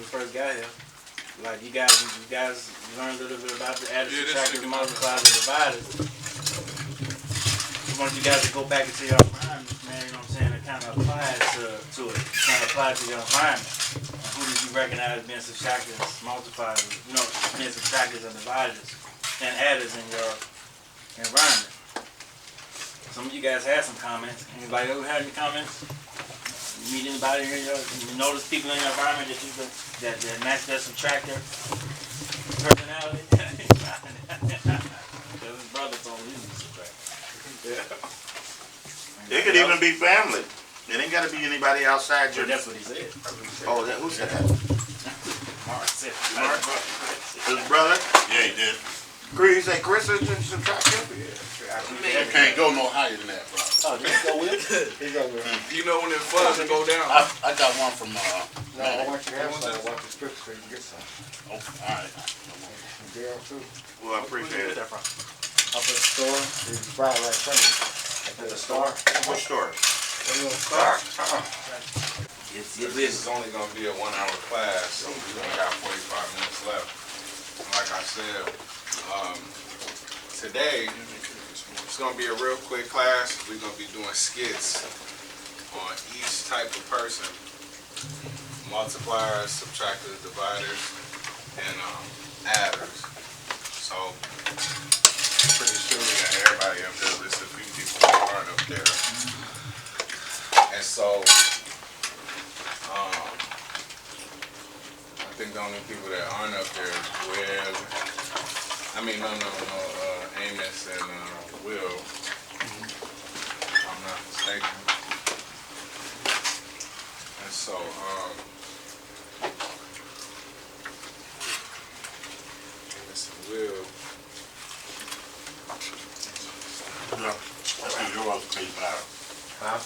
first got here. Like you guys learned a little bit about the adders, subtractors, multipliers, and dividers. I want you guys to go back into your environment, man. You know what I'm saying? And kind of apply it to it. Kind of apply it to your environment. And who did you recognize being subtractors, multipliers, being subtractors and dividers and adders in your environment? Some of you guys had some comments. Anybody ever had any comments? You meet anybody here? You notice people in your environment that match their subtractor personality? Because his brother told me he was a subtractor. Yeah. It could even be family. It ain't got to be anybody outside your... That's what he said. Oh, who said that? Mark said. Mark? His brother? Yeah, he did. Chris, you say Chris is a subtractor? Yeah. You can't go no higher than that, bro. Oh, just go with it? You know when it fuzz and go down. I got one from No, I want you to have some. I want the script so you can get some. Oh, alright. Girl, too. Well, I appreciate it. Up at the store, it's right in front of you. Up at the store. What store? This is only going to be a 1 hour class, so we only got 45 minutes left. And like I said, today, it's going to be a real quick class. We're going to be doing skits on each type of person. Multipliers, subtractors, dividers, and adders. So, pretty sure we got everybody up there. There's a few people that aren't up there. And so, I think the only people that aren't up there is Will. Amos and Will, if I'm not mistaken. And so, Amos and Will. Yeah, I think you're off the page matter. Huh? I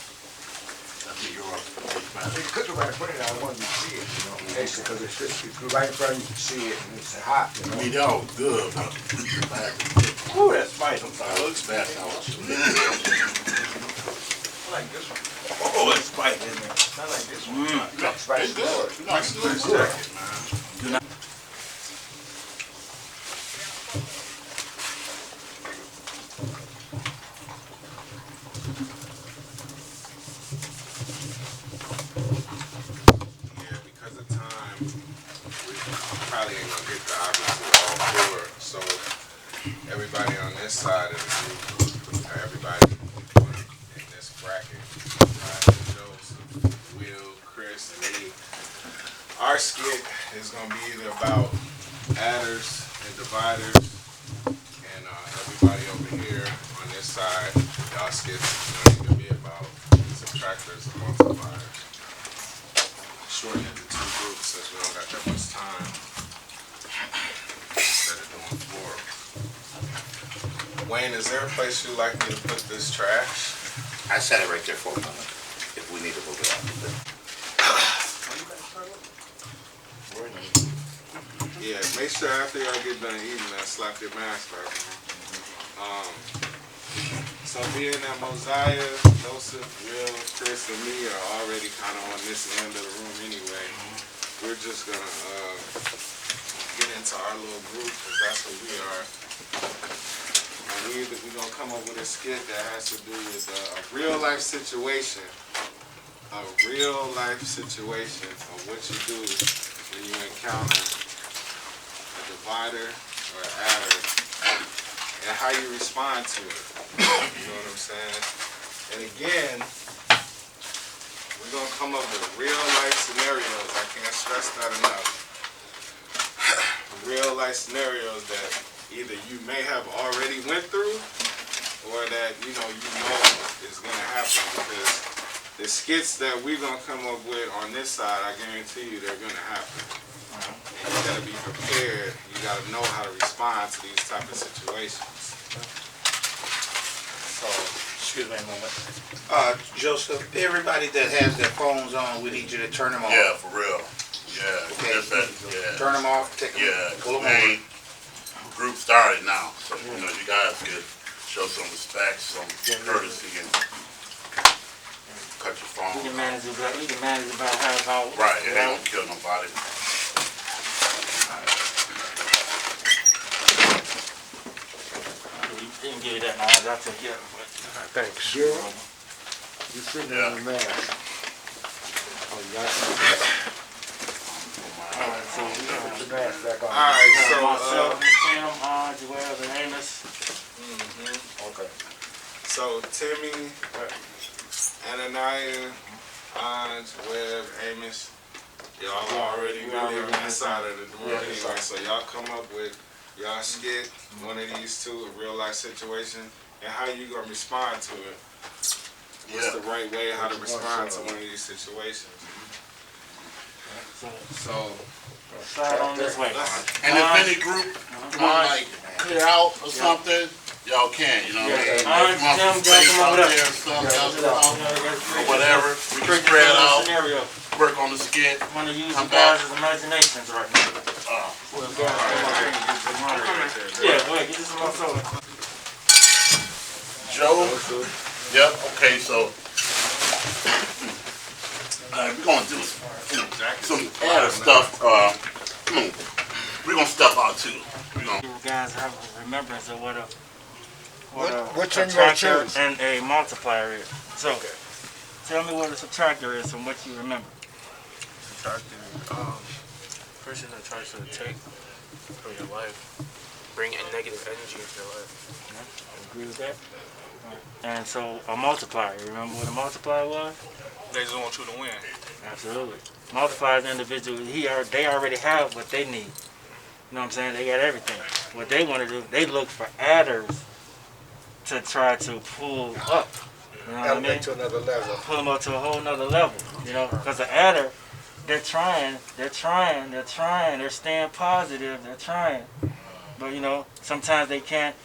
think you're off the page matter. You could go right in front of it, I wanted you to see it, because it's right in front of you, you can see it, and it's hot, I mean, they're all good, but Ooh, that's spicy. it looks bad now. I like this one. Oh, it's spicy, isn't it? I like this one. Spicy It's good. good. Nice little jacket, man. Yeah, because of time, we probably ain't gonna get the obviously all four. So everybody on this side of the group, or everybody in this bracket, Joseph, Will, Chris, and me, our skit is gonna be either about adders and dividers, and everybody over here on this side, y'all skits is gonna be about subtractors and multipliers. Shorten it to 2 groups since we don't got that much time. Instead of doing 4. Wayne, is there a place you'd like me to put this trash? I set it right there for a moment, if we need to move it out. Yeah, make sure after y'all get done eating that, slap your mask back on. So being that Mosiah, Joseph, Will, Chris, and me are already kind of on this end of the room anyway, we're just gonna get into our little group, because that's what we are. And we're gonna come up with a skit that has to do with a real life situation. A real life situation of what you do when you encounter a divider or an adder, and how you respond to it. You know what I'm saying? And again, we're gonna come up with real life scenarios. I can't stress that enough. Real life scenarios that either you may have already went through, or that you know is gonna happen, because the skits that we're gonna come up with on this side, I guarantee you they're gonna happen. And you gotta be prepared. You gotta know how to respond to these type of situations. So, Excuse me a moment. Joseph, everybody that has their phones on, we need you to turn them off. Yeah, for real. Yeah, Okay. yeah. Turn them off, take them, Yeah, pull them main over. group started now, so you know you guys could show some respect, some courtesy, and cut your phone. We can manage about how Right, it ain't gonna kill nobody. He can give you that now. I'll take care of it. Thanks. Gerald, you sitting in the mask. Oh, you got it? Alright, so we got Put the mask back on. Alright, so, myself, Tim, Joel, and Amos. Okay. So Timmy, Ananiah, Webb, Amos, y'all already really on that side of the room anyway. So y'all come up with y'all skit, one of these two, a real life situation, and how you gonna respond to it. What's the right way how to respond to one of these situations? So Slide on this way. And if any group want like clear out or something, y'all can, you know what I mean? If you want some space out there or something else, or whatever, we can spread out, Scenario. work on the skit. I'm gonna use Come you guys' imaginations right now. Yeah, go ahead, get this one soda. Joe? Yep, okay, so we're gonna do some other stuff. We're gonna step out too. You guys have a remembrance of what a Which one you gonna subtractor choose? and a multiplier is. So, tell me what a subtractor is from what you remember. Subtracting, person that tries to take from your life, bring in negative energy into your life. Agree with that? And so, a multiplier, remember what a multiplier was? They just want you to win. Absolutely. Multiplier is individual. They already have what they need. You know what I'm saying? They got everything. What they want to do, they look for adders to try to pull up. You know what I mean? Elevate to another level. Pull them up to a whole nother level. You know, because the adder, they're trying, they're staying positive, they're trying. But you know, sometimes they can't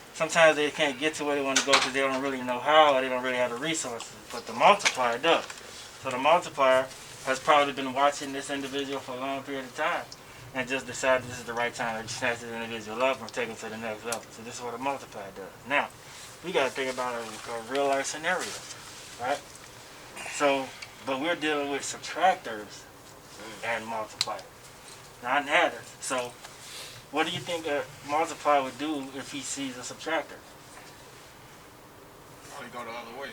get to where they want to go because they don't really know how, or they don't really have the resources. But the multiplier does. So the multiplier has probably been watching this individual for a long period of time and just decided this is the right time to snatch this individual up and take them to the next level. So this is what a multiplier does. Now, we got to think about a real life scenario, right? So, but we're dealing with subtractors and multipliers, not adders. So, what do you think a multiplier would do if he sees a subtractor? Probably go the other way.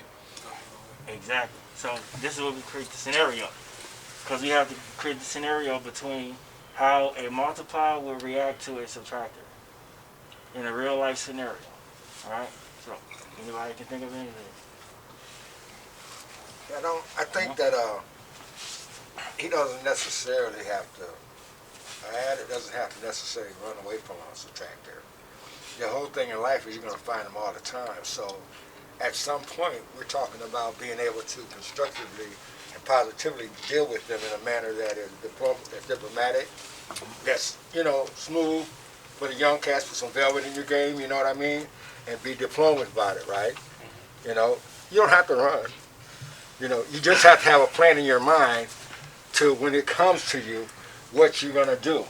Exactly. So this is what we create the scenario. Because we have to create the scenario between how a multiplier will react to a subtractor in a real life scenario. Alright? So, anybody can think of anything? I think that he doesn't necessarily have to, it doesn't have to necessarily run away from a subtractor. The whole thing in life is you're going to find them all the time. So at some point, we're talking about being able to constructively and positively deal with them in a manner that is diplomatic, that's, you know, smooth, for the young cats, put some velvet in your game, you know what I mean? And be diplomatic about it, right? You know, you don't have to run. You know, you just have to have a plan in your mind to, when it comes to you, what you're going to do.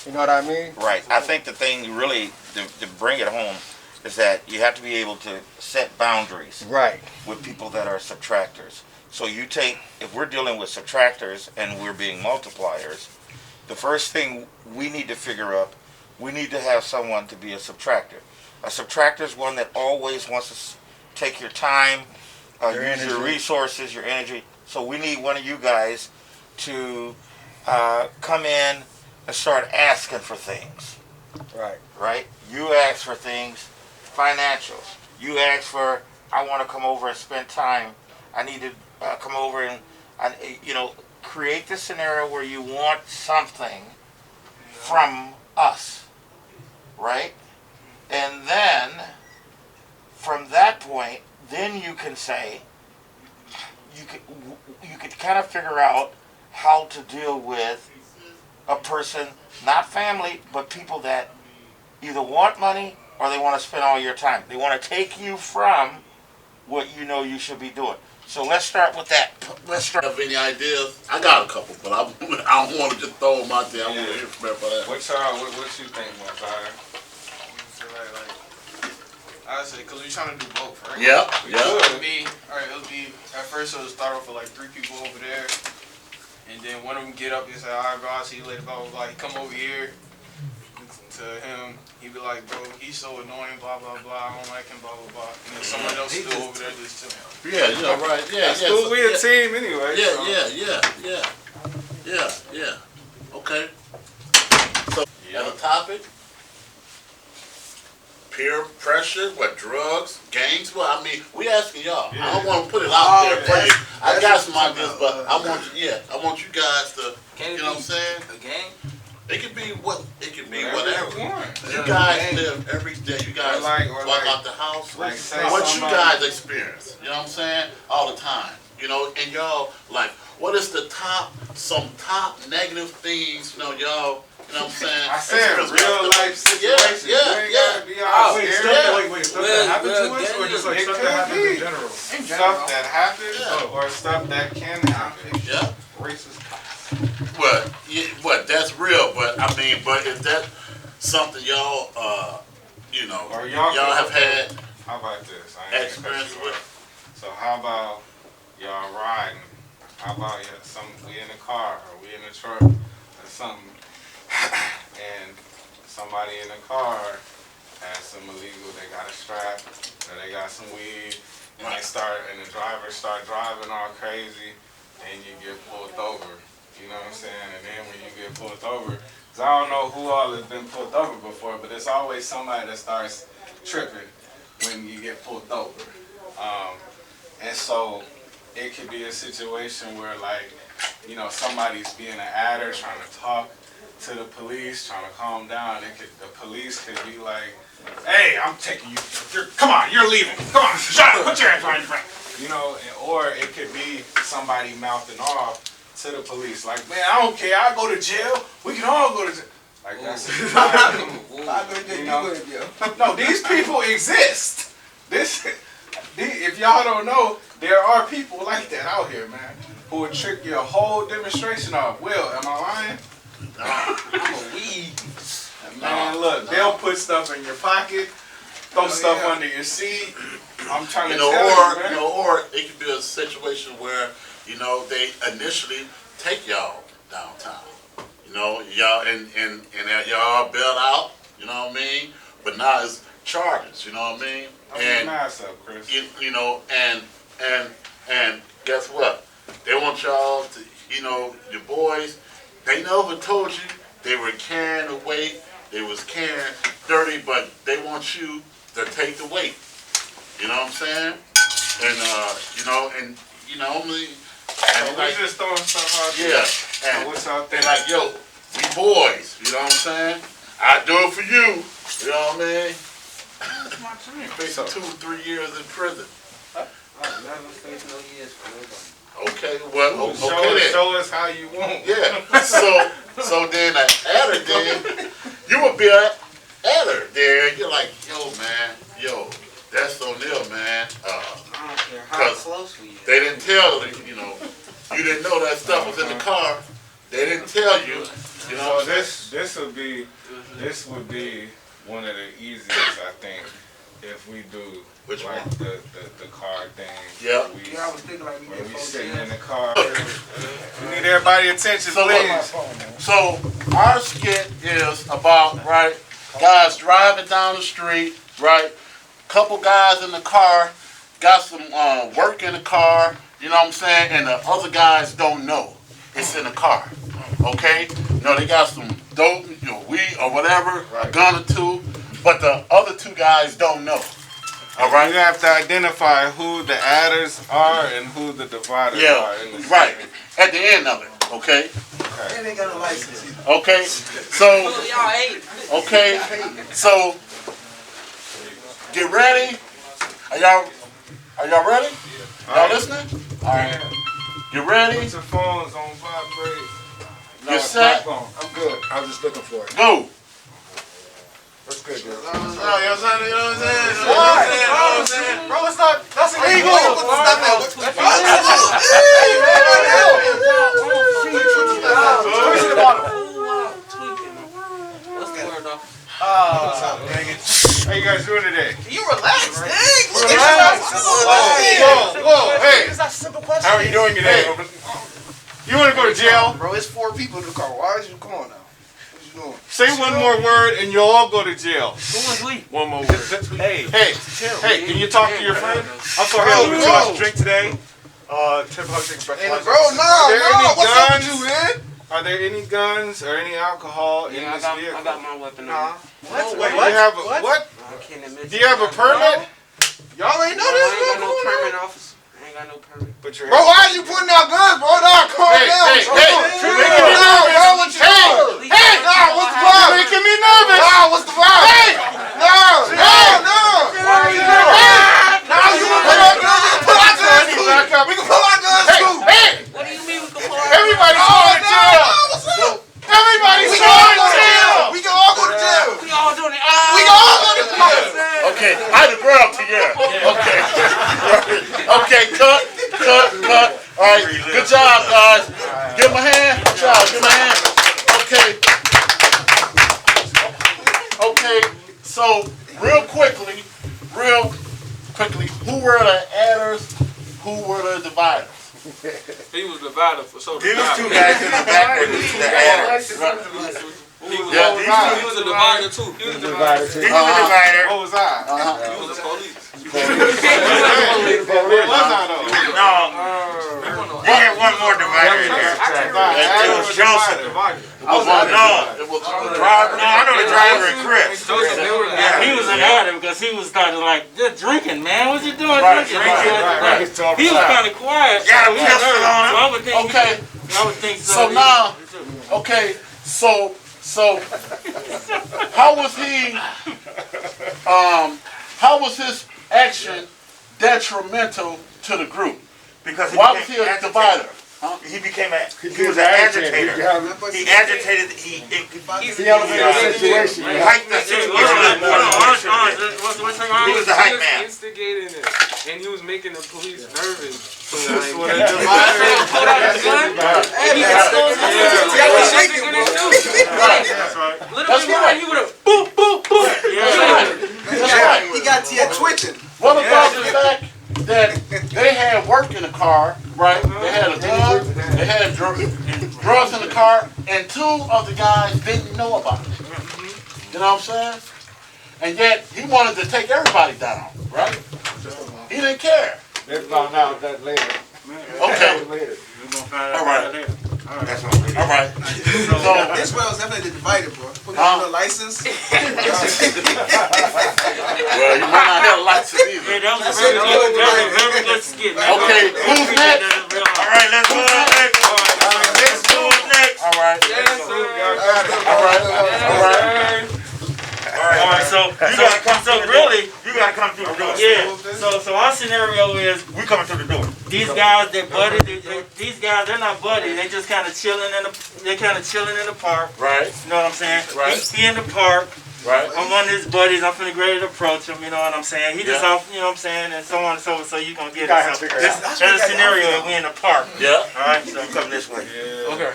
You know what I mean? Right. I think the thing really, to bring it home, is that you have to be able to set boundaries Right. with people that are subtractors. So you take, if we're dealing with subtractors and we're being multipliers, the first thing we need to figure out, we need to have someone to be a subtractor. A subtractor is one that always wants to take your time, use your resources, your energy. So we need one of you guys to come in and start asking for things. Right. Right? You ask for things, financials. You ask for, I want to come over and spend time. I need to come over and, you know, create the scenario where you want something from us. Right? And then, from that point, then you can say, you could kind of figure out how to deal with a person, not family, but people that either want money or they want to spend all your time. They want to take you from what you know you should be doing. So let's start with that. Let's start. Have any ideas? I got a couple, but I don't want to just throw them out there. I want to hear from everybody. What you think, Mosiah? I say, because we're trying to do both, right? Yeah, It yeah. would be, it'll be, at first it'll start off with like 3 people over there, and then one of them get up and say, alright bro, I'll see you later, blah, blah, blah. He come over here, to him, he'd be like, bro, he's so annoying, blah, blah, blah, I don't like him, blah, blah, blah. And then someone else still over there just chilling. Yeah, right. Yeah, That's cool. We a team anyway. Yeah, so. yeah. Okay. So, another topic. Peer pressure, what, drugs, gangs? Well, I mean, we asking y'all. Yeah. I don't want to put it out there for you. I got some what ideas, but I want you guys to, Can it you know what I'm be saying? a gang? It could be Whatever whatever. you want. You guys live every day. You guys Or like- out the house. like say What you somebody- guys experience, you know what I'm saying? All the time. You know, and y'all, like, what is some top negative things, y'all, you know what I'm saying? I said real life situations. Yeah. You ain't gotta be all Wait, scared. stuff that happened to us, or just like It stuff could that happens be. in general? Stuff that happens Yeah. or stuff that can happen. Yeah. Racist cops. But that's real, but I mean, but is that something y'all, Or y'all have had How about this? I ain't experience gonna cut you with? off. So how about y'all riding? How about we in the car or we in the truck or something, and somebody in the car has some illegal. They got a strap or they got some weed, and the driver start driving all crazy, and you get pulled over. You know what I'm saying? And then when you get pulled over, 'cause I don't know who all has been pulled over before, but it's always somebody that starts tripping when you get pulled over. And so it could be a situation where, like, somebody's being an adder, trying to talk to the police, trying to calm down. The police could be like, hey, I'm taking you. Come on, you're leaving. Come on, shut up, put your hands behind your back. Or it could be somebody mouthing off to the police, like, man, I don't care, I'll go to jail. We can all go to jail. Like, that's No, these people exist. If y'all don't know, there are people like that out here, man, who would trick your whole demonstration off. Will, am I lying? I'm a weed. Man, look, they'll put stuff in your pocket, throw stuff under your seat. I'm trying to tell you, man. Or it could be a situation where, they initially take y'all downtown. Y'all and y'all bail out, you know what I mean? But now it's charges, you know what I mean? I'm mask up, Chris. And guess what? They want y'all to, your boys, they never told you they were carrying the weight, they was carrying 30, but they want you to take the weight. You know what I'm saying? And And we just throwing stuff out there. yeah. And what's out they there? like, yo, we boys, you know what I'm saying? I do it for you, you know what I mean? Facing 2-3 years in prison. Okay, well, okay then. Show us how you want. Yeah. So then an adder, then you would be an adder. Then you're like, yo, that's O'Neal, man. Because they didn't tell you you didn't know that stuff was in the car. They didn't tell you. You know. So this would be one of the easiest, I think, if we do. Which like one? The car thing. Yeah. I was thinking like When we sitting in the car. We need everybody's attention, So please. So our skit is about, right, guys driving down the street, right, couple guys in the car, got some work in the car, you know what I'm saying, and the other guys don't know it's in the car, okay? They got some dope, weed or whatever, a gun or two, but the other two guys don't know. All right. You have to identify who the adders are and who the dividers are. In the right. At the end of it, okay? And they got a license. Okay. So. Okay. So. Get ready. Are y'all ready? Y'all listening? All right. You ready? Put your phones on vibrate. You set? I'm good. I was just looking for it. Go. That's good, dude. You know what I'm saying? Bro, it's not. That's illegal. How you guys doing today? You relax, nigga. Whoa, hey. It's not a simple question. How are you doing today? You want to go to jail? Bro, it's 4 people in the car. Why is you going now? you doing? Say one more word and you'll all go to jail. Who was we? One more word. Hey, can you talk to your friend? I'm sorry, I was too much drink today. Tip Hug Express. Hey, bro, what's up with you, man? Are there any guns or any alcohol in this vehicle? I got my weapon on. What? Wait, you have a, what? I can't admit. Do you have a permit? Y'all ain't know I this, ain't got bro. no permit, officer. I ain't got no permit. But you're Bro, why are you putting out guns, bro? Nah, calm down. Hey, bro. making me Nah, nervous. bro, what you doing? Hey, Nah, what's the problem? You're making me nervous. Nah, what's the problem? Hey! No! Why are you Nah, you can pull our guns. We can pull our guns, too. Back up. We can pull our guns, too. Hey! What do you mean we can pull our Everybody's Oh, going to no, jail. no, what's up? Everybody's We going can to jail. We can all go to jail. We all doing it. We can all go to jail. Okay, I the girl to you. Okay. Okay, cut. All right, good job, guys. Give him a hand. Good job, give him a hand. Okay, so real quickly, who were the adders? Who were the dividers? He was divided for so These two guys in the back were the adders. He was, Yeah, he was a divider too. He was a divider. He was the divider. What was I? He was a police. Where was I though? No, they had one more divider in there. It was Joseph. No, No, it was I know the driver and Chris. He was an addict because he was kind of like, just drinking, man. What you doing Right, drinking? right. He was kind of quiet. Got a so he was pistol nervous. on him. So I would think. Okay. I would think so. So now, okay, so how was his action detrimental to the group? Because Why was he a agitated. divider? He was an agitator. He agitated, he elevated the situation. hyped the situation. He was the hype man. Instigating it, and he was making the police nervous. So That's what like, a divider is. That's right. He would have boop boop boop. That's right. He got to you twitching. What about the fact that they had work in the car, right? They had a gun, they had drugs in the car, and two of the guys didn't know about it. You know what I'm saying? And yet he wanted to take everybody down, right? He didn't care. They found out that later. Okay. Later. All right. That's what we All right. So, This well was definitely the divider, bro. Put Huh? on a license. well, you might not have a license either. That was a very good skit. Man. Okay, who's next? All right, let's go next. Let's go next. All right. All right, so you gotta come so through the really, door. You gotta come through the door. yeah. So our scenario is We coming through the door. these guys they buddy. These guys they're not buddy. They just kind of chilling in the park. Right. You know what I'm saying? Right. He in the park. Right. I'm one of his buddies. I'm finna ready to approach him. You know what I'm saying? He just Yeah. off. You know what I'm saying? And so on and so forth. So you gonna get Gotta it. So figure it this, out. that's a scenario that we in the park. Yeah. All right. So You come this way. Okay.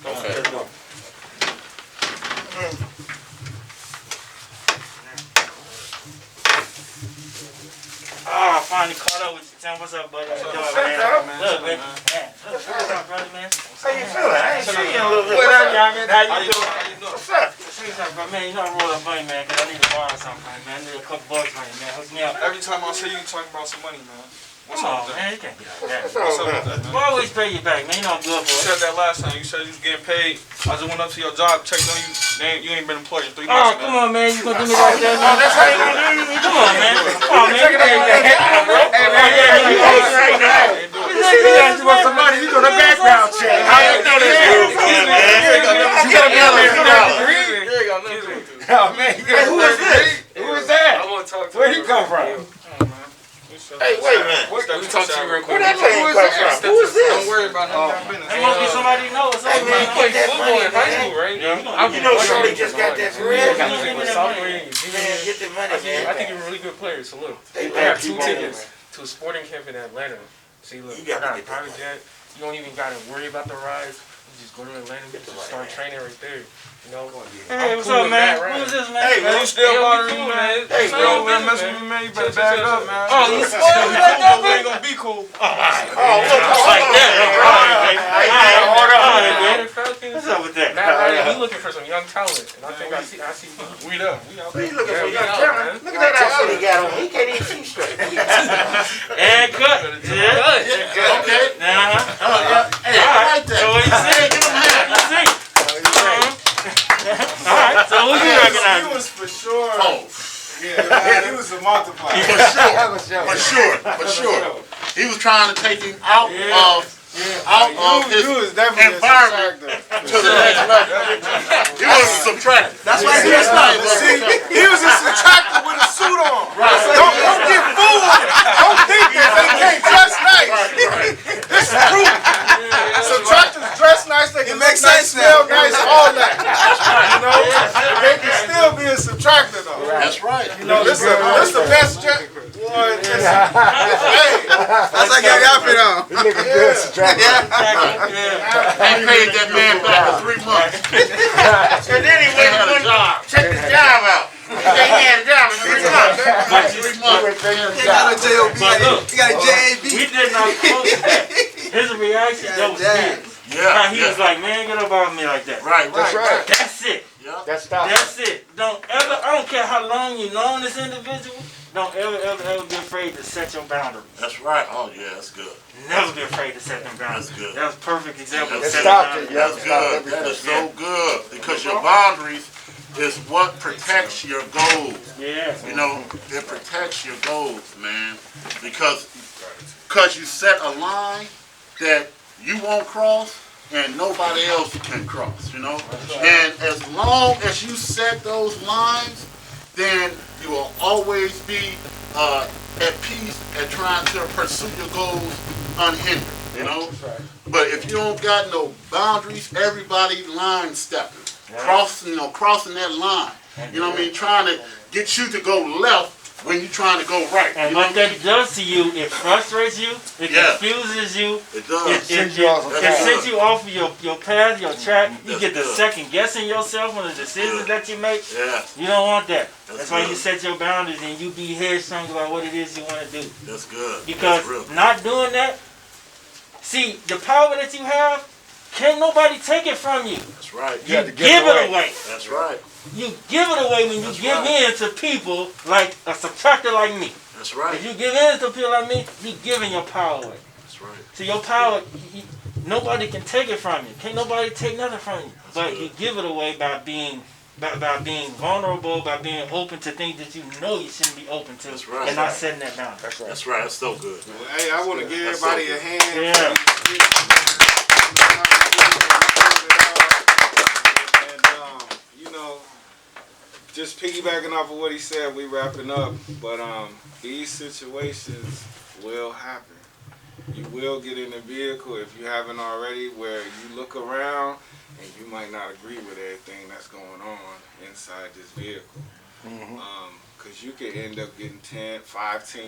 Okay. I finally caught up with you. Tim, what's up, buddy? How you doing, man? Look, man. What's up, brother, man? How you feeling? I ain't seen you in a little bit. What up, y'all, man? How you doing? What's up? Say something, bro, man. You know I roll up money, man, because I need to borrow something, man. I need a couple bucks from you, man. Hook me up. every time I see you talking about some money, man. What's Come up on, with that? man. You can't get out of that. What's up with that, man? We'll always pay you back, man. You know I'm good You for said it. that last time. You said you was getting paid. I just went up to your job, checked on you. You ain't been employed in 3 Oh, months, come man. on, man. You gonna do me like that, man? That's how you gonna do me. Come on, man. Come on, man. Hey, man. You want some money? You doing a background check. How you know this dude, man? You gotta be on Here you go. Oh man, who is this? Who is that? I want to talk to Where you. he come from? Hey, wait a minute. Let me talk to you real quick. Where that man come from? Who is Don't this? worry about it. There must be somebody who knows. Hey, man, You played get that football money, in high man. school, right? You know Shorty just got that for real. You gonna give me that money? Man, get the money, man. I think you're a really good player, so look. They I have keep 2 on, tickets to a sporting camp in Atlanta. See, look, You I gotta got a get private jet. You don't even gotta worry about the rides. You just go to Atlanta, you just start training right there. You know? Hey, what's cool up, with man? that, right? Who's this, man? Hey, man, you still bothering me, man. Hey, bro, man, mess with me, man. You better back up, man. Oh, you spoiled me like that, We man? ain't gonna be cool. Oh, look, Like that. All right, Hey, hold on, hold on. man. What's up with that? Matt Ryan, he looking for some young talent, and I think I see we know. We out there. You looking for we young out, talent? man. Look at that outfit he got on. He can't even see straight. And cut. Yeah. Okay. Hey, I like that. So what you Hey, see? give him a hand. What you see? Alright, so who you He recognize? was for sure. Oh, Yeah, he was a multiplier. for sure. He was trying to take him out of his You was definitely a environment subtractor. to the next level. He was a subtractor. That's why he's not. See, he was a subtractor with a suit on. Right. Don't get fooled. Don't think that they can't dress nice. This is proof. Subtractors dress nice. They can look nice, smell nice, all that. You know, they can still be a subtractor though. That's right. You know, this the best dress. Boy, listen. Hey, That's like your outfit on. He looking good, subtracting. They paid that man back for 3 months. And then he went and check his job out. He had a job in 3 months. 3 months. He got a J.O.B. He got a J.A.B. We did not post that. His reaction, that was his. Yeah. He was like, man, get up off me like that. Right. That's right. That's it. That's stop. That's it. I don't care how long you known this individual, don't ever be afraid to set your boundaries. That's right. Oh yeah, that's good. Never be afraid to set them boundaries. That's good. That was a perfect example of That's setting stop boundaries. it, That's good. That is so good because your boundaries is what protects your goals. Yeah. You know, it protects your goals, man, because you set a line that you won't cross and nobody else can cross, you know? And as long as you set those lines, then you will always be at peace and trying to pursue your goals unhindered, you know? But if you don't got no boundaries, everybody line stepping, crossing that line. You know what I mean? Trying to get you to go left when you're trying to go right. And you know what that does to you, it frustrates you, it confuses you, It does. it Sends you off the track. sends you off of your path, your track. You That's get to good. second guessing yourself on the decisions that you make. Yeah, You don't want that. That's That's why good. you set your boundaries and you be headstrong about what it is you want to do. that's good. Because That's real. not doing that, see, the power that you have, can't nobody take it from you. That's right. You have to give give it it away. That's right. You give it away when you That's give right. in to people like a subtractor like me. That's right. If you give in to people like me, you giving your power away. That's right. So your power, nobody can take it from you. Can't nobody take nothing from you. But good. you give it away by being vulnerable, by being open to things that you know you shouldn't be open to, That's right. and not setting that down. That's right. That's right. That's so good. Hey, I want to give That's everybody so a hand. Yeah. And you know, just piggybacking off of what he said, we wrapping up. But these situations will happen. You will get in the vehicle if you haven't already, where you look around and you might not agree with everything that's going on inside this vehicle. Because you could end up getting 10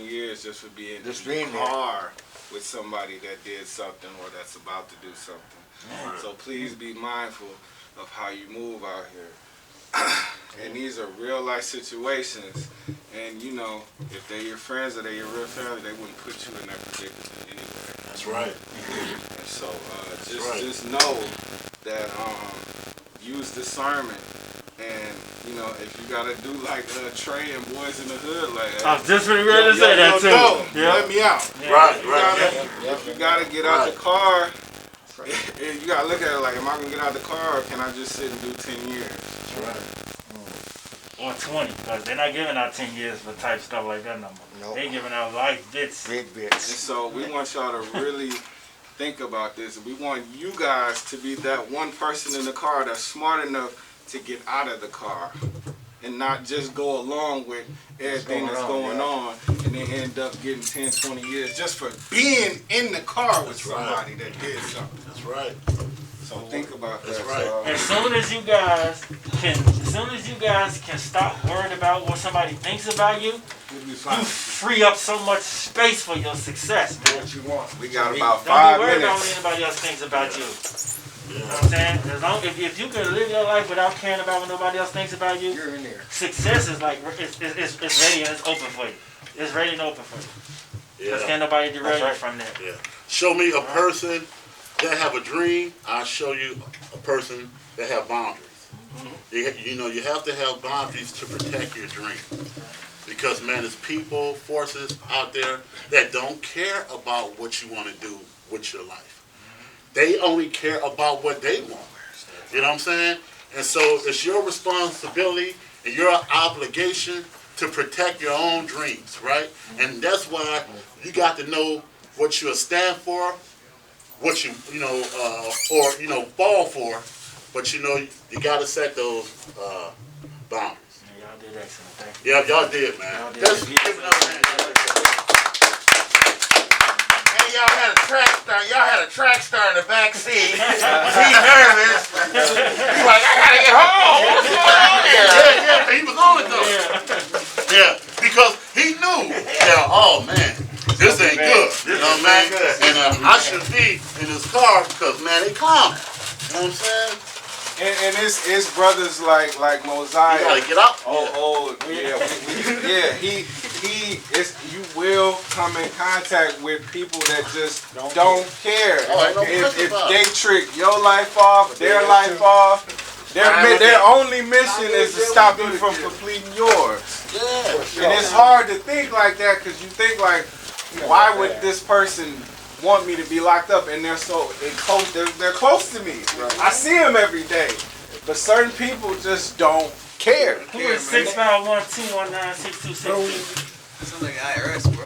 years just for being in the car with somebody that did something or that's about to do something. So please be mindful of how you move out here. And these are real life situations. And you know, if they're your friends or they're your real family, they wouldn't put you in that predicament anyway. That's right. And so right. just know that use discernment. And you know, if you gotta do like Trey and Boys in the Hood, like I was just really ready to say that too. let me out. Right. If you gotta get out the car, you gotta look at it like, am I gonna get out the car or can I just sit and do 10 years? That's right. Or 20, because they're not giving out 10 years for type stuff like that no more. Nope. They're giving out life bits. Big And bits. so we want y'all to really think about this. We want you guys to be that one person in the car that's smart enough to get out of the car and not just go along with everything that's going on and then end up getting 10, 20 years just for being in the car with somebody that did something. That's right. So think about that. That's right. As soon as you guys can stop worrying about what somebody thinks about you, We'll be you fine. free up so much space for your success, man. What you want. We got about Don't 5 be worried about what minutes. anybody else thinks about you. You know Yeah. what I'm saying? As long if you can live your life without caring about what nobody else thinks about you, You're in there. success is like it's ready and it's open for you. It's ready and open for you. Because can't nobody derail you from that. Yeah. Show me a person that have a dream. I'll show you a person that have boundaries. You know, you have to have boundaries to protect your dream. Because, man, there's people, forces out there that don't care about what you want to do with your life. They only care about what they want. You know what I'm saying? And so it's your responsibility and your obligation to protect your own dreams, right? And that's why you got to know what you stand for, what you fall for, but you got to set those boundaries. Yeah, y'all did excellent. Thank you. Yeah, y'all did, man. Y'all did. Let's give it up, man. And y'all had a track star. Y'all had a track star in the back seat. He's nervous. He's like, I gotta get home. What's going on here? Yeah, he was on it though. Yeah, because he knew. Yeah, oh man, this ain't good. You know what I mean? And I should be in this car because man, they clowning. You know what I'm saying? And it's brothers like Mosiah. You gotta get up. You will come in contact with people that just don't care. If they trick your life off, their life off, their only mission is to stop you from completing yours. Yeah. And it's hard to think like that because you think like, why would this person want me to be locked up? And they're close. They're close to me. I see them every day, but certain people just don't care. Who is 651-219-6262? Sounds like IRS, bro.